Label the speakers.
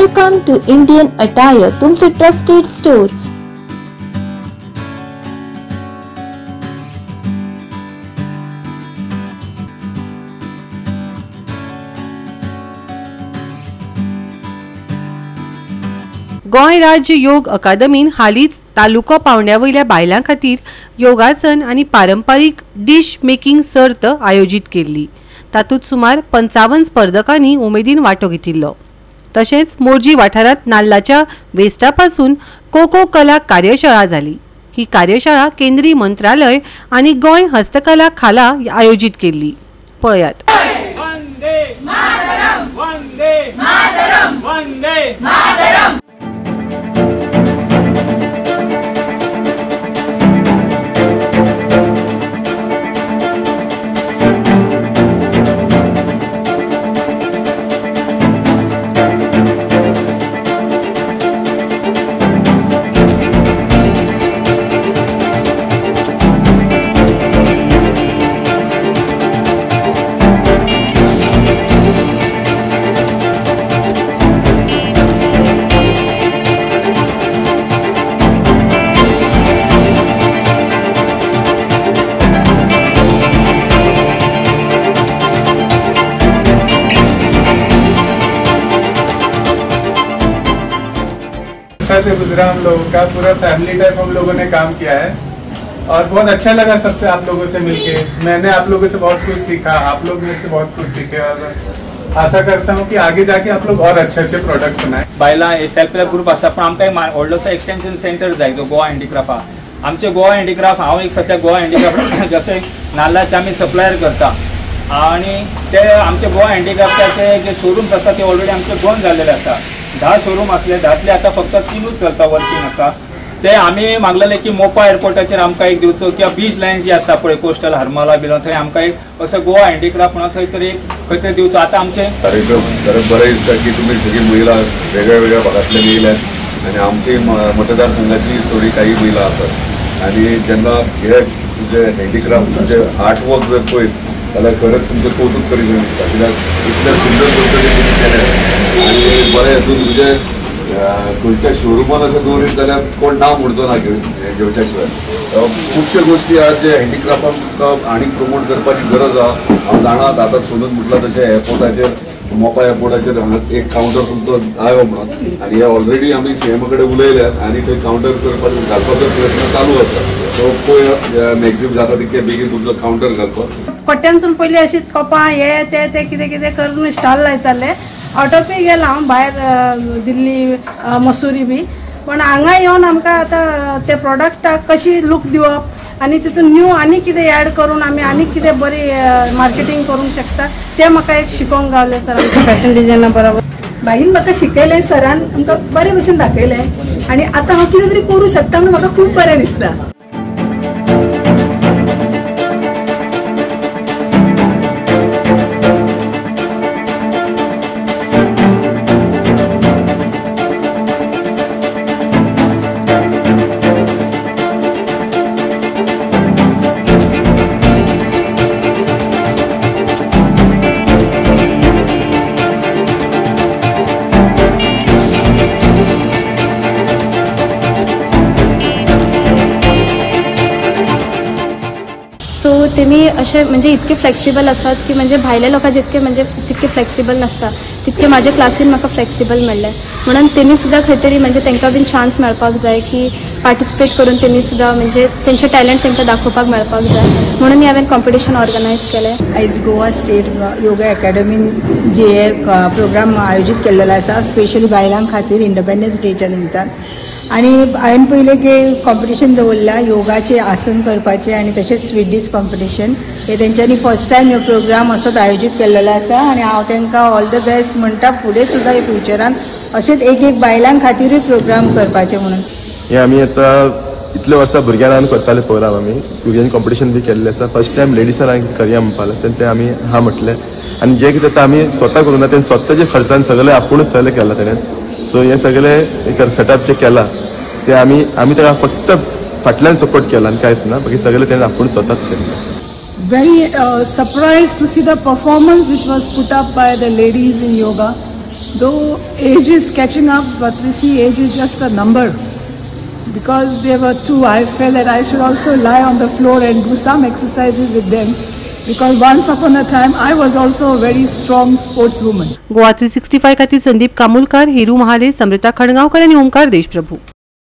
Speaker 1: Welcome to Indian Attire, तुमचे trusted store.
Speaker 2: गोय राज्य योग अकादमीन हालीच तालुको पावंड्या वयल्या बायलां खातीर योगासन आनी पारंपारीक डिश मेकिंग सर्त आयोजीत केल्ली. तातूंत सुमार 55 स्पर्धकांनी उमेदीन वांटो घेतिल्लो. तशेंच मोरजी वाठारांत नाल्लाच्या वेस्टापासून कोको कला कार्यशाळा जाली. ही कार्यशाळा केंद्रीय मंत्रालय आनी गोय हस्तकला खाला आयोजीत केल्ली. पळयात.
Speaker 3: वंदे मातरम, वंदे मातरम, वंदे मातरम.
Speaker 4: से गुजरा हम लोगों का पूरा फैमिली टाइप हम लोगों ने काम किया है और बहुत अच्छा लगा सबसे आप लोगों से मिलके. मैंने आप लोगों से बहुत कुछ सीखा, आप लोग मेरे से बहुत कुछ सीखे और आशा करता हूँ कि आगे जाके आप लोग और अच्छे अच्छे प्रोडक्ट्स बनाए.
Speaker 3: बायला सेल्फ हेल्प ग्रुप आसा पण आमकां एक व्हडलोसो एक्सटेंशन सेंटर जाय तो गोवा हँडीक्राफ्ट. आमचे गोवा हँडीक्राफ्ट हांव एक सध्या गोवा हँडीक्राफ्ट जसे नाल्लाचे आमी सप्लायर करता आणि ते आमचे गोवा हँडीक्राफ्टाचे जे शोरूम्स आसा ते ऑलरेडी आमचे बंद जाल्लेले आसा. 10 शोरूम असले, 10तले आता फक्त 3च चलता वर्किंग आसा. ते आमी मागलेले की मोपा एअरपोर्टाचेर आमकां एक दिवचो किंवा बीच लायन जी आसा पळय कोस्टल हरमाला बिलो थंय आमकां एक असो गोवा हँडीक्राफ्ट म्हणून थंय तरी खंय तरी दिवचो. आता आमचे
Speaker 5: कार्यक्रम खरंच बरं दिसता की तुम्ही सगळी महिला वेगळ्या वेगळ्या भागातल्या येयल्यात आणि आमची मतदारसंघाची थोडी काही महिला असतात आणि जेन्ना हे तुझे हँडीक्राफ्ट तुझे आर्टवर्क जर पळयत जाल्यार खरंच तुमचें कौतुक करीत दिसता. कित्याक इतल्या सुंदर पद्दतीन तुमी केलें आनी बरें हेतून तुजे खंयच्या शोरुमान अशें दवरीत जाल्यार कोण नांव म्हणचो ना घेवच्या शिवाय. खुबश्यो गोश्टी आज जे हँडीक्राफ्टान तुमकां आनीक प्रमोट करपाची गरज आहा. हांव जाणात आतां सोदून म्हटलां तशें एअरपोर्टाचेर मोपा एअरपोर्टाचेर एक कावंटर तुमचो आयो म्हणून आनी हे ऑलरेडी आमी सीएमा कडेन उलयल्यात आनी थंय कावंटर करपाचो घालपाचो प्रयत्न चालू आसा. सो पळय मॅक्झिमम जाता तितके बेगीन तुमचो कावंटर घालपाक.
Speaker 6: पट्ट्यांसून पयलीं अशीं कपां हे ते कितें कितें करून स्टॉल लायताले. ऑटोपे गेला हांव भायर दिल्ली मसुरी बी. पण हांगा येवन आमकां आतां ते प्रोडक्टाक कशी लूक दिवप आनी तितून न्यू आनी कितें ऍड करून आमी आनी कितें बरी मार्केटींग करूंक शकता तें म्हाका एक शिकोवंक गावलें सर आमच्या फॅशन डिझायना बरोबर.
Speaker 7: बाईन म्हाका शिकयलें सरान आमकां बरे भशेन दाखयलें आनी आतां हांव कितें तरी करूं शकता म्हणून म्हाका खूब बरें दिसता.
Speaker 8: सो तेमी असे म्हणजे इतके फ्लेक्सिबल असतात की म्हणजे भायल्या लोकां जितके म्हणजे तितके फ्लेक्सिबल नसता तितके माझ्या क्लासीन म्हाका फ्लेक्सिबल मेळ्ळें. म्हणून तेमी सुद्दां खंय तरी म्हणजे तांकां बीन चान्स मेळपाक जाय की पार्टिसिपेट करून तेमी सुद्दां म्हणजे तेंचे टॅलंट तांकां दाखोवपाक मेळपाक जाय म्हणून हांवें कॉम्पिटिशन ऑर्गनायज केलें.
Speaker 9: आयज गोवा स्टेट योगा अकॅडमीन जे प्रोग्राम आयोजीत केल्लो आसा स्पेशली बायलां खातीर इंडिपेंडन्स डेच्या निमतान आणि हांवें पयलें की कॉम्पिटिशन दवरला योगाचे आसन करपाचे आणि तशेंच स्वीट डिश कॉम्पिटिशन. हे तेंच्यांनी फर्स्ट टायम हो प्रोग्राम असोच आयोजीत केल्लो आसा आणि हांव तांकां ऑल द बेस्ट म्हणटा. फुडें सुद्दां फ्युचरान अशेंच एक बायलां खातीरूय प्रोग्राम करपाचे म्हणून.
Speaker 10: हे आमी आतां इतले वर्सां भुरग्यां करताले प्रोग्राम आमी भुरग्यांनी कॉम्पिटिशन बी केल्लें आसा. फर्स्ट टायम लेडीजांक करया म्हणपाक लागलें ते आमी हा म्हटलें आनी जे कितें आतां आमी स्वता करूं ना तें स्वताच्या खर्चान सगळें आपुणूच सगळें केलां तेणें. सो हे सगळें सेटअप जे केला ते आमी ताका फक्त फाटल्यान सपोर्ट केला आनी कांयच ना. बाकी सगळें तेणें आपूण स्वताच केलें.
Speaker 7: Very surprised to see the performance which was put up by the ladies in yoga.
Speaker 11: though age is catching up, but we see age is just a number. Because they were two, I felt that I should also lie on the floor and do some exercises with them. Because once upon a time, I was also a very strong sportswoman.
Speaker 2: Goa 365 खातीर संदीप कामुलकार, हिरू महाले, समृता खणगांवकर आणि ओमकार देशप्रभू.